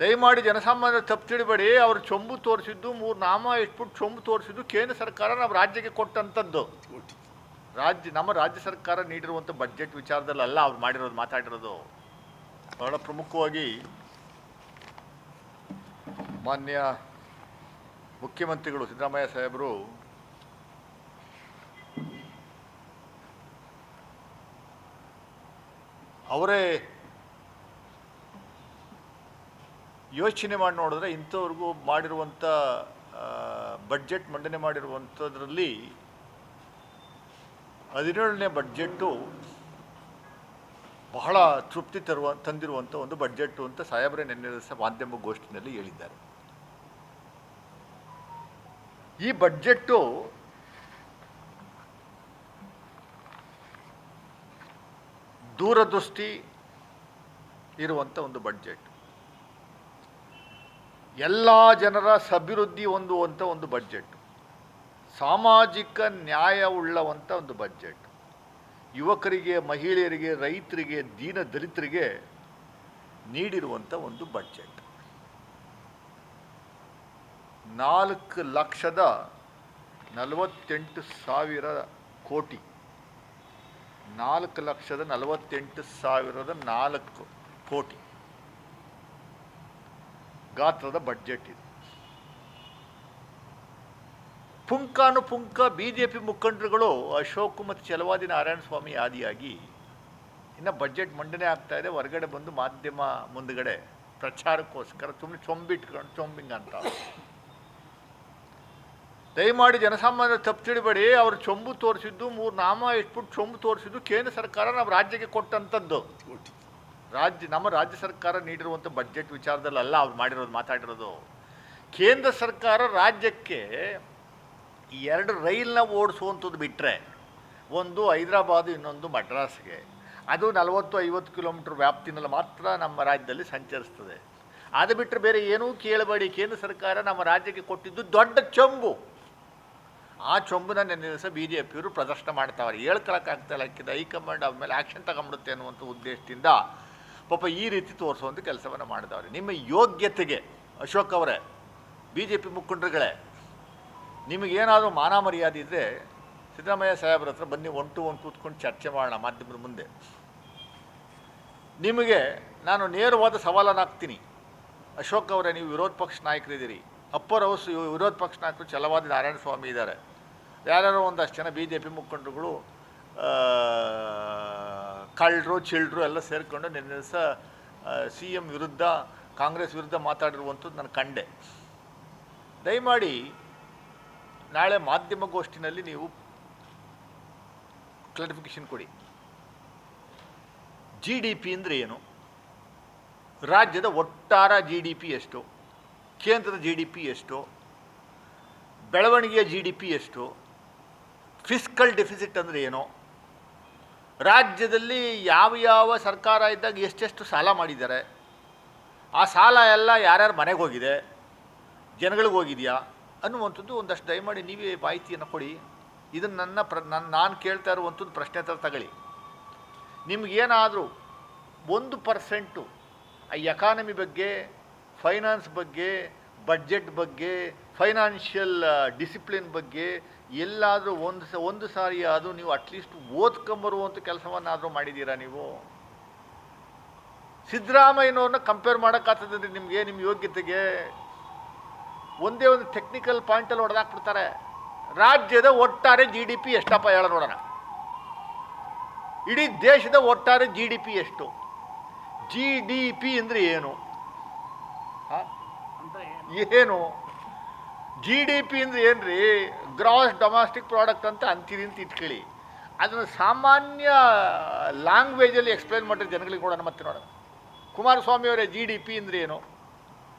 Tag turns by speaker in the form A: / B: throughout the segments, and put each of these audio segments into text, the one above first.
A: ದಯಮಾಡಿ ಜನಸಾಮಾನ್ಯರು ತಪ್ಪು ತಿಳಿಬೇಡಿ. ಅವರು ಚೊಂಬು ತೋರಿಸಿದ್ದು 3 ನಾಮ ಇಟ್ಬಿಟ್ಟು ಚೊಂಬು ತೋರಿಸಿದ್ದು ಕೇಂದ್ರ ಸರ್ಕಾರ ನಮ್ಮ ರಾಜ್ಯಕ್ಕೆ ಕೊಟ್ಟಂಥದ್ದು. ನಮ್ಮ ರಾಜ್ಯ ಸರ್ಕಾರ ನೀಡಿರುವಂಥ ಬಡ್ಜೆಟ್ ವಿಚಾರದಲ್ಲ ಅವ್ರು ಮಾತಾಡಿರೋದು. ಬಹಳ ಪ್ರಮುಖವಾಗಿ ಮಾನ್ಯ ಮುಖ್ಯಮಂತ್ರಿಗಳು ಸಿದ್ದರಾಮಯ್ಯ ಸಾಹೇಬರು ಅವರೇ ಯೋಚನೆ ಮಾಡಿ ನೋಡಿದ್ರೆ ಇಂಥವ್ರಿಗೂ ಮಾಡಿರುವಂಥ ಬಡ್ಜೆಟ್ ಮಂಡನೆ ಮಾಡಿರುವಂಥದ್ರಲ್ಲಿ 17ನೇ ಬಡ್ಜೆಟ್ಟು ಬಹಳ ತೃಪ್ತಿ ತಂದಿರುವಂಥ ಒಂದು ಬಡ್ಜೆಟ್ಟು ಅಂತ ಸಾಹೇಬರೇ ನಿನ್ನೆ ದಿವಸ ಮಾಧ್ಯಮ ಗೋಷ್ಠಿನಲ್ಲಿ ಹೇಳಿದ್ದಾರೆ. ಈ ಬಡ್ಜೆಟ್ಟು ದೂರದೃಷ್ಟಿ ಇರುವಂಥ ಒಂದು ಬಡ್ಜೆಟ್, ಎಲ್ಲ ಜನರ ಅಭಿವೃದ್ಧಿ ಹೊಂದುವಂಥ ಒಂದು ಬಡ್ಜೆಟ್, ಸಾಮಾಜಿಕ ನ್ಯಾಯವುಳ್ಳವಂಥ ಒಂದು ಬಡ್ಜೆಟ್, ಯುವಕರಿಗೆ, ಮಹಿಳೆಯರಿಗೆ, ರೈತರಿಗೆ, ದೀನ ದಲಿತರಿಗೆ ನೀಡಿರುವಂಥ ಒಂದು ಬಡ್ಜೆಟ್. 4,48,000 ಕೋಟಿ, 4,48,004 ಕೋಟಿ ಗಾತ್ರದ ಬಡ್ಜೆಟ್ ಇದು. ಪುಂಖಾನುಪುಂಖ ಬಿಜೆಪಿ ಮುಖಂಡರುಗಳು ಅಶೋಕ್ ಮತ್ತು ಛಲವಾದಿ ನಾರಾಯಣಸ್ವಾಮಿ ಆದಿಯಾಗಿ ಇನ್ನು ಬಡ್ಜೆಟ್ ಮಂಡನೆ ಆಗ್ತಾ ಇದೆ, ಹೊರಗಡೆ ಬಂದು ಮಾಧ್ಯಮ ಮುಂದುಗಡೆ ಪ್ರಚಾರಕ್ಕೋಸ್ಕರ ಸುಮ್ಮನೆ ಚೊಂಬಿಟ್ಕೊಂಡು ಚೊಂಬಿಂಗ್ ಅಂತ. ದಯಮಾಡಿ ಜನಸಾಮಾನ್ಯರು ತಪ್ಪು ತಿಳಿಬೇಡಿ. ಅವರು ಚೊಂಬು ತೋರಿಸಿದ್ದು 3 ನಾಮ ಇಟ್ಬಿಟ್ಟು ಚೊಂಬು ತೋರಿಸಿದ್ದು ಕೇಂದ್ರ ಸರ್ಕಾರ ನಮ್ಮ ರಾಜ್ಯಕ್ಕೆ ಕೊಟ್ಟಂಥದ್ದು. ನಮ್ಮ ರಾಜ್ಯ ಸರ್ಕಾರ ನೀಡಿರುವಂಥ ಬಡ್ಜೆಟ್ ವಿಚಾರದಲ್ಲ ಅವ್ರು ಮಾತಾಡಿರೋದು. ಕೇಂದ್ರ ಸರ್ಕಾರ ರಾಜ್ಯಕ್ಕೆ 2 ರೈಲನ್ನ ಓಡಿಸುವಂಥದ್ದು ಬಿಟ್ಟರೆ, ಒಂದು ಹೈದರಾಬಾದು, ಇನ್ನೊಂದು ಮಡ್ರಾಸ್ಗೆ, ಅದು 40-50 ಕಿಲೋಮೀಟ್ರ್ ವ್ಯಾಪ್ತಿನಲ್ಲಿ ಮಾತ್ರ ನಮ್ಮ ರಾಜ್ಯದಲ್ಲಿ ಸಂಚರಿಸ್ತದೆ. ಅದು ಬಿಟ್ಟರೆ ಬೇರೆ ಏನೂ ಕೇಳಬೇಡಿ. ಕೇಂದ್ರ ಸರ್ಕಾರ ನಮ್ಮ ರಾಜ್ಯಕ್ಕೆ ಕೊಟ್ಟಿದ್ದು ದೊಡ್ಡ ಚೊಂಬು. ಆ ಚೊಂಬನ್ನ ನಿನ್ನೆ ದಿವಸ ಬಿ ಜೆ ಪಿಯವರು ಪ್ರದರ್ಶನ ಮಾಡ್ತಾವ್ರೆ. ಹೇಳ್ಕೊಳಕ್ಕಾಗ್ತಾಯಿಲ್ಲ, ಹಾಕಿದ ಹೈಕಮಾಂಡ್ ಅವ್ರ ಮೇಲೆ ಆ್ಯಕ್ಷನ್ ತಗೊಂಬಿಡುತ್ತೆ ಅನ್ನುವಂಥ ಉದ್ದೇಶದಿಂದ ಪಾಪ ಈ ರೀತಿ ತೋರಿಸುವಂಥ ಕೆಲಸವನ್ನು ಮಾಡಿದವ್ರೆ. ನಿಮ್ಮ ಯೋಗ್ಯತೆಗೆ ಅಶೋಕ್ ಅವರೇ, ಬಿ ಜೆ ಪಿ ಮುಖಂಡರುಗಳೇ, ನಿಮಗೇನಾದರೂ ಮಾನ ಮರ್ಯಾದೆ ಇದ್ದರೆ ಸಿದ್ದರಾಮಯ್ಯ ಸಾಹೇಬ್ರ ಹತ್ರ ಬನ್ನಿ, 1 to 1 ಕೂತ್ಕೊಂಡು ಚರ್ಚೆ ಮಾಡೋಣ ಮಾಧ್ಯಮದ ಮುಂದೆ. ನಿಮಗೆ ನಾನು ನೇರವಾದ ಸವಾಲನ್ನು ಹಾಕ್ತೀನಿ. ಅಶೋಕ್ ಅವರೇ, ನೀವು ವಿರೋಧ ಪಕ್ಷ ನಾಯಕರಿದ್ದೀರಿ, ಅಪ್ಪರ್ ಹೌಸ್ ವಿರೋಧ ಪಕ್ಷ ನಾಯಕರು ಛಲವಾದಿ ನಾರಾಯಣಸ್ವಾಮಿ ಇದ್ದಾರೆ, ಯಾರ್ಯಾರೋ ಒಂದಷ್ಟು ಜನ ಬಿ ಜೆ ಪಿ ಮುಖಂಡರುಗಳು ಕಳ್ಳರು ಚಿಲ್ಡ್ರು ಎಲ್ಲ ಸೇರಿಕೊಂಡು ನಿನ್ನೆ ದಿವಸ CM ವಿರುದ್ಧ, ಕಾಂಗ್ರೆಸ್ ವಿರುದ್ಧ ಮಾತಾಡಿರುವಂಥದ್ದು ನಾನು ಕಂಡೆ. ದಯಮಾಡಿ ನಾಳೆ ಮಾಧ್ಯಮ ಗೋಷ್ಠಿನಲ್ಲಿ ನೀವು ಕ್ಲಾರಿಫಿಕೇಷನ್ ಕೊಡಿ. GDP ಅಂದರೆ ಏನು, ರಾಜ್ಯದ ಒಟ್ಟಾರೆ GDP ಎಷ್ಟು, ಕೇಂದ್ರದ GDP ಎಷ್ಟು, ಬೆಳವಣಿಗೆಯ GDP ಎಷ್ಟು, ಫಿಸ್ಕಲ್ ಡೆಫಿಸಿಟ್ ಅಂದರೆ ಏನು, ರಾಜ್ಯದಲ್ಲಿ ಯಾವ ಸರ್ಕಾರ ಇದ್ದಾಗ ಎಷ್ಟೆಷ್ಟು ಸಾಲ ಮಾಡಿದ್ದಾರೆ, ಆ ಸಾಲ ಎಲ್ಲ ಯಾರ್ಯಾರ ಮನೆಗೆ ಹೋಗಿದೆ, ಜನಗಳಿಗೆ ಹೋಗಿದೆಯಾ ಅನ್ನುವಂಥದ್ದು ಒಂದಷ್ಟು ದಯಮಾಡಿ ನೀವೇ ಮಾಹಿತಿಯನ್ನು ಕೊಡಿ. ಇದನ್ನು ನಾನು ಕೇಳ್ತಾ ಇರುವಂಥದ್ದು ಪ್ರಶ್ನೆ ಥರ ತಗೊಳ್ಳಿ. ನಿಮಗೇನಾದರೂ 1% ಆ ಎಕಾನಮಿ ಬಗ್ಗೆ, ಫೈನಾನ್ಸ್ ಬಗ್ಗೆ, ಬಡ್ಜೆಟ್ ಬಗ್ಗೆ, ಫೈನಾನ್ಷಿಯಲ್ ಡಿಸಿಪ್ಲಿನ್ ಬಗ್ಗೆ ಎಲ್ಲಾದರೂ ಒಂದು ಸಾರಿ ಆದರೂ ನೀವು ಅಟ್ಲೀಸ್ಟ್ ಓದ್ಕೊಂಬರುವಂಥ ಕೆಲಸವನ್ನಾದರೂ ಮಾಡಿದ್ದೀರಾ? ನೀವು ಸಿದ್ದರಾಮಯ್ಯನವ್ರನ್ನ ಕಂಪೇರ್ ಮಾಡೋಕ್ಕಾಗ್ತದೆ ನಿಮಗೆ? ನಿಮ್ಮ ಯೋಗ್ಯತೆಗೆ ಒಂದೇ ಒಂದು ಟೆಕ್ನಿಕಲ್ ಪಾಯಿಂಟಲ್ಲಿ ಹೊಡೆದಾಕ್ಬಿಡ್ತಾರೆ. ರಾಜ್ಯದ ಒಟ್ಟಾರೆ GDP ಎಷ್ಟಪ್ಪ ಹೇಳ ನೋಡೋಣ. ಇಡೀ ದೇಶದ ಒಟ್ಟಾರೆ GDP ಎಷ್ಟು? GDP ಅಂದರೆ ಏನು? ಏನು GDP ಅಂದರೆ ಏನು ರೀ? ಗ್ರಾಸ್ ಡೊಮೆಸ್ಟಿಕ್ ಪ್ರಾಡಕ್ಟ್ ಅಂತ ಅಂತೀರಿ ಅಂತ ಇಟ್ಕೊಳ್ಳಿ. ಅದನ್ನು ಸಾಮಾನ್ಯ ಲ್ಯಾಂಗ್ವೇಜಲ್ಲಿ ಎಕ್ಸ್ಪ್ಲೈನ್ ಮಾಡಿದ್ರೆ ಜನಗಳಿಗೆ ನೋಡೋಣ. ಮತ್ತೆ ನೋಡೋಣ, ಕುಮಾರಸ್ವಾಮಿ ಅವರೇ GDP ಅಂದರೆ ಏನು,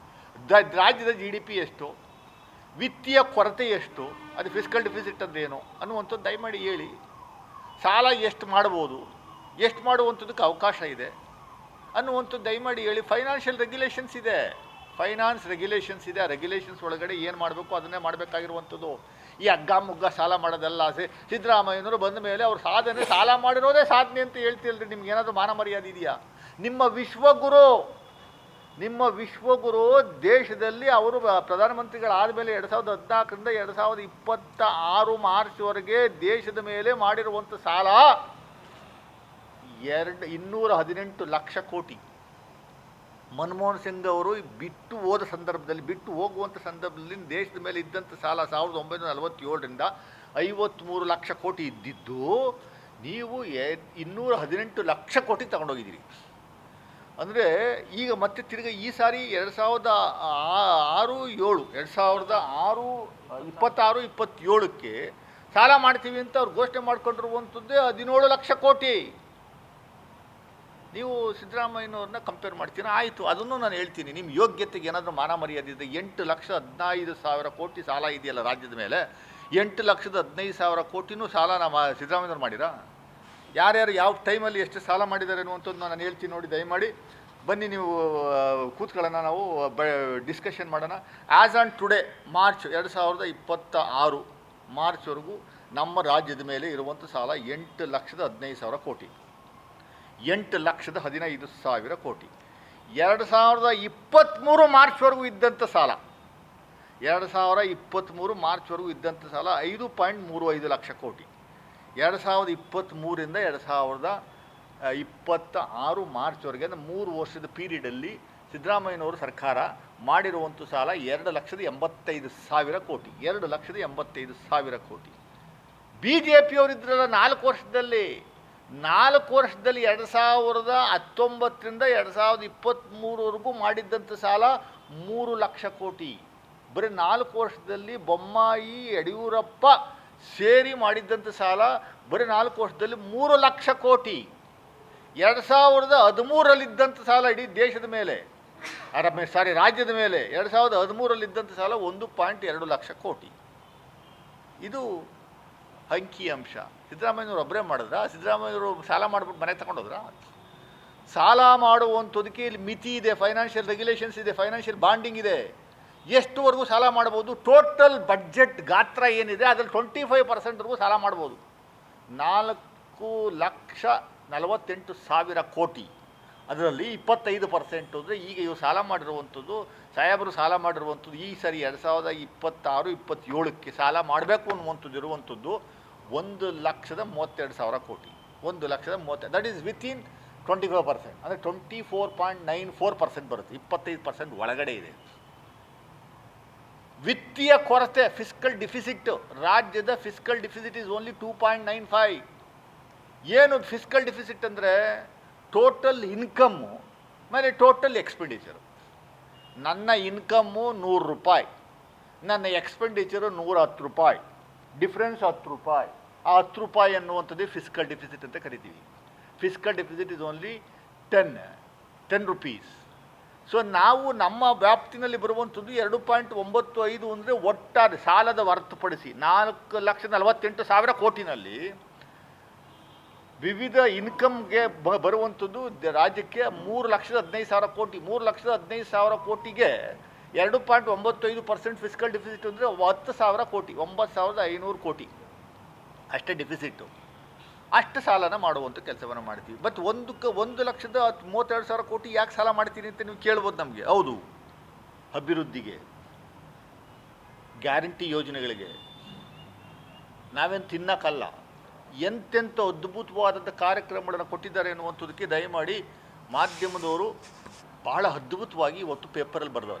A: ರಾಜ್ಯದ GDP ಎಷ್ಟು, ವಿತ್ತೀಯ ಕೊರತೆ ಎಷ್ಟು, ಅದು ಫಿಸ್ಕಲ್ ಡೆಫಿಸಿಟ್ ಅಂದರೆ ಏನು ಅನ್ನುವಂಥದ್ದು ದಯಮಾಡಿ ಹೇಳಿ. ಸಾಲ ಎಷ್ಟು ಮಾಡ್ಬೋದು, ಎಷ್ಟು ಮಾಡುವಂಥದ್ದಕ್ಕೆ ಅವಕಾಶ ಇದೆ ಅನ್ನುವಂಥದ್ದು ದಯಮಾಡಿ ಹೇಳಿ. ಫೈನಾನ್ಷಿಯಲ್ ರೆಗ್ಯುಲೇಷನ್ಸ್ ಇದೆ, ಫೈನಾನ್ಸ್ ರೆಗ್ಯುಲೇಷನ್ಸ್ ಇದೆ. ಆ ರೆಗ್ಯುಲೇಷನ್ಸ್ ಒಳಗಡೆ ಏನು ಮಾಡಬೇಕು ಅದನ್ನೇ ಮಾಡಬೇಕಾಗಿರುವಂಥದ್ದು. ಈ ಹಗ್ಗ ಮುಗ್ಗ ಸಾಲ ಮಾಡೋದಲ್ಲ. ಸಿದ್ದರಾಮಯ್ಯನವರು ಬಂದ ಮೇಲೆ ಅವ್ರು ಸಾಲ ಮಾಡಿರೋದೇ ಸಾಧನೆ ಅಂತ ಹೇಳ್ತಿಲ್ರಿ. ನಿಮ್ಗೆ ಏನಾದರೂ ಮಾನ ಮರ್ಯಾದೆ ಇದೆಯಾ? ನಿಮ್ಮ ವಿಶ್ವಗುರು, ನಿಮ್ಮ ವಿಶ್ವಗುರು ದೇಶದಲ್ಲಿ ಅವರು ಪ್ರಧಾನಮಂತ್ರಿಗಳಾದ ಮೇಲೆ 2014ರಿಂದ 2026 ಮಾರ್ಚ್ವರೆಗೆ ದೇಶದ ಮೇಲೆ ಮಾಡಿರುವಂಥ ಸಾಲ 218 ಲಕ್ಷ ಕೋಟಿ. ಮನಮೋಹನ್ ಸಿಂಗ್ ಅವರು ಬಿಟ್ಟು ಹೋಗುವಂಥ ಸಂದರ್ಭದಲ್ಲಿ ದೇಶದ ಮೇಲೆ ಇದ್ದಂಥ ಸಾಲ 1947ರಿಂದ 53 ಲಕ್ಷ ಕೋಟಿ ಇದ್ದಿದ್ದು ನೀವು 218 ಲಕ್ಷ ಕೋಟಿ ತಗೊಂಡೋಗಿದ್ದೀರಿ. ಅಂದರೆ ಈಗ ಮತ್ತೆ ತಿರುಗಿ ಈ ಸಾರಿ 2026-27ಕ್ಕೆ ಸಾಲ ಮಾಡ್ತೀವಿ ಅಂತ ಅವ್ರು ಘೋಷಣೆ ಮಾಡ್ಕೊಂಡಿರುವಂಥದ್ದೇ 17 ಲಕ್ಷ ಕೋಟಿ. ನೀವು ಸಿದ್ದರಾಮಯ್ಯನವ್ರನ್ನ ಕಂಪೇರ್ ಮಾಡ್ತೀರಾ, ಆಯಿತು, ಅದನ್ನು ನಾನು ಹೇಳ್ತೀನಿ. ನಿಮ್ಮ ಯೋಗ್ಯತೆಗೆ ಏನಾದರೂ ಮಾನ ಮರ್ಯಾದೆ ಇದೆ. 8,15,000 ಕೋಟಿ ಸಾಲ ಇದೆಯಲ್ಲ ರಾಜ್ಯದ ಮೇಲೆ, 8,15,000 ಕೋಟಿನೂ ಸಾಲ ನಮ್ಮ ಸಿದ್ದರಾಮಯ್ಯನವ್ರು ಮಾಡಿರಾ? ಯಾರ್ಯಾರು ಯಾವ ಟೈಮಲ್ಲಿ ಎಷ್ಟು ಸಾಲ ಮಾಡಿದ್ದಾರೆ ಅನ್ನುವಂಥದ್ದು ನಾನು ಹೇಳ್ತೀನಿ ನೋಡಿ. ದಯಮಾಡಿ ಬನ್ನಿ, ನೀವು ಕೂತ್ಕೊಳ್ಳೋಣ, ನಾವು ಡಿಸ್ಕಷನ್ ಮಾಡೋಣ. ಆ್ಯಸ್ ಆನ್ ಟುಡೇ ಮಾರ್ಚ್ 2026 ಮಾರ್ಚ್ವರೆಗೂ ನಮ್ಮ ರಾಜ್ಯದ ಮೇಲೆ ಇರುವಂಥ ಸಾಲ 8,15,000 ಕೋಟಿ. 8,15,000 ಕೋಟಿ. 2023 ಮಾರ್ಚ್ವರೆಗೂ ಇದ್ದಂಥ ಸಾಲ 5.35 ಲಕ್ಷ ಕೋಟಿ. 2023ರಿಂದ 2026 ಮಾರ್ಚ್ವರೆಗೆ 3 ವರ್ಷದ ಪೀರಿಯಡಲ್ಲಿ ಸಿದ್ದರಾಮಯ್ಯನವರು ಸರ್ಕಾರ ಮಾಡಿರುವಂಥ ಸಾಲ 2,85,000 ಕೋಟಿ. 2,85,000 ಕೋಟಿ. ಬಿ ಜೆ ಪಿಯವರಿದ್ರಲ್ಲ 4 ವರ್ಷದಲ್ಲಿ 2019ರಿಂದ 2023ವರೆಗೂ ಮಾಡಿದ್ದಂಥ ಸಾಲ 3 ಲಕ್ಷ ಕೋಟಿ. ಬರೀ 4 ವರ್ಷದಲ್ಲಿ ಬೊಮ್ಮಾಯಿ, ಯಡಿಯೂರಪ್ಪ ಸೇರಿ ಮಾಡಿದ್ದಂಥ ಸಾಲ ಬರೀ 4 ವರ್ಷದಲ್ಲಿ 3 ಲಕ್ಷ ಕೋಟಿ. 2013ರಲ್ಲಿದ್ದಂಥ ಸಾಲ ಇಡೀ ದೇಶದ ಮೇಲೆ ರಾಜ್ಯದ ಮೇಲೆ 2013ರಲ್ಲಿದ್ದಂಥ ಸಾಲ 1.2 ಲಕ್ಷ ಕೋಟಿ. ಇದು ಅಂಕಿಅಂಶ. ಸಿದ್ದರಾಮಯ್ಯನವರು ಒಬ್ಬರೇ ಮಾಡಿದ್ರ? ಸಿದ್ದರಾಮಯ್ಯವರು ಸಾಲ ಮಾಡಿಬಿಟ್ಟು ಮನೆ ತಗೊಂಡೋದ್ರ? ಸಾಲ ಮಾಡುವಂಥದಕ್ಕೆ ಇಲ್ಲಿ ಮಿತಿ ಇದೆ, ಫೈನಾನ್ಷಿಯಲ್ ರೆಗ್ಯುಲೇಷನ್ಸ್ ಇದೆ, ಫೈನಾನ್ಷಿಯಲ್ ಬಾಂಡಿಂಗ್ ಇದೆ. ಎಷ್ಟುವರೆಗೂ ಸಾಲ ಮಾಡ್ಬೋದು? ಟೋಟಲ್ ಬಡ್ಜೆಟ್ ಗಾತ್ರ ಏನಿದೆ ಅದರಲ್ಲಿ 25%ವರೆಗೂ ಸಾಲ ಮಾಡ್ಬೋದು. 4,48,000 ಕೋಟಿ. ಅದರಲ್ಲಿ 25% ಅಂದರೆ ಈಗ ಇವು ಸಾಲ ಮಾಡಿರುವಂಥದ್ದು, ಸಾಹೇಬರು ಸಾಲ ಮಾಡಿರುವಂಥದ್ದು ಈ ಸರಿ 2026-27ಕ್ಕೆ ಸಾಲ ಮಾಡಬೇಕು ಅನ್ನುವಂಥದ್ದು ಇರುವಂಥದ್ದು 1,32,000 ಕೋಟಿ. 1,30,000, ದಟ್ ಈಸ್ ವಿತಿನ್ 25%, ಅಂದರೆ 24.94% ಬರುತ್ತೆ. 25% ಒಳಗಡೆ ಇದೆ. ವಿತ್ತೀಯ ಕೊರತೆ, ಫಿಸ್ಕಲ್ ಡಿಫಿಸಿಟ್, ರಾಜ್ಯದ ಫಿಸ್ಕಲ್ ಡಿಫಿಸಿಟ್ ಈಸ್ ಓನ್ಲಿ 2.95. ಏನು ಫಿಸ್ಕಲ್ ಡಿಫಿಸಿಟ್ ಅಂದರೆ ಟೋಟಲ್ ಇನ್ಕಮ್ಮು ಮೇಲೆ ಟೋಟಲ್ ಎಕ್ಸ್ಪೆಂಡಿಚರು. ನನ್ನ ಇನ್ಕಮ್ಮು 100 ರೂಪಾಯಿ, ನನ್ನ ಎಕ್ಸ್ಪೆಂಡಿಚರು 110 ರೂಪಾಯಿ, ಡಿಫ್ರೆನ್ಸ್ 10 ರೂಪಾಯಿ. ಆ 10 ರೂಪಾಯಿ ಅನ್ನುವಂಥದ್ದೇ ಫಿಸ್ಕಲ್ ಡಿಫಿಸಿಟ್ ಅಂತ ಕರಿತೀವಿ. Fiscal deficit is only 10 rupees. So ನಾವು ನಮ್ಮ ವ್ಯಾಪ್ತಿನಲ್ಲಿ ಬರುವಂಥದ್ದು 2.95 ಅಂದರೆ ಒಟ್ಟಾರೆ ಸಾಲದ ಹೊರತುಪಡಿಸಿ 4,48,000 ಕೋಟಿನಲ್ಲಿ ವಿವಿಧ ಇನ್ಕಮ್ಗೆ ಬರುವಂಥದ್ದು ರಾಜ್ಯಕ್ಕೆ 3,15,000 ಕೋಟಿ. 3,15,000 ಕೋಟಿಗೆ 2.95% ಫಿಸ್ಕಲ್ ಡಿಫಿಸಿಟ್ ಅಂದರೆ 10,000 ಕೋಟಿ, 9,500 ಕೋಟಿ ಅಷ್ಟೇ ಡಿಫಿಸಿಟ್ಟು. ಅಷ್ಟು ಸಾಲನ ಮಾಡುವಂಥ ಕೆಲಸವನ್ನು ಮಾಡ್ತೀವಿ. ಬಟ್ 1,32,000 ಕೋಟಿ ಯಾಕೆ ಸಾಲ ಮಾಡ್ತೀನಿ ಅಂತ ನೀವು ಕೇಳ್ಬೋದು ನಮಗೆ. ಹೌದು, ಅಭಿವೃದ್ಧಿಗೆ, ಗ್ಯಾರಂಟಿ ಯೋಜನೆಗಳಿಗೆ. ನಾವೇನು ತಿನ್ನಕ್ಕಲ್ಲ, ಎಂತೆಂಥ ಅದ್ಭುತವಾದಂಥ ಕಾರ್ಯಕ್ರಮಗಳನ್ನು ಕೊಟ್ಟಿದ್ದಾರೆ ಅನ್ನುವಂಥದ್ದಕ್ಕೆ ದಯಮಾಡಿ ಮಾಧ್ಯಮದವರು ಭಾಳ ಅದ್ಭುತವಾಗಿ ಇವತ್ತು ಪೇಪರಲ್ಲಿ ಬರೆದವರು.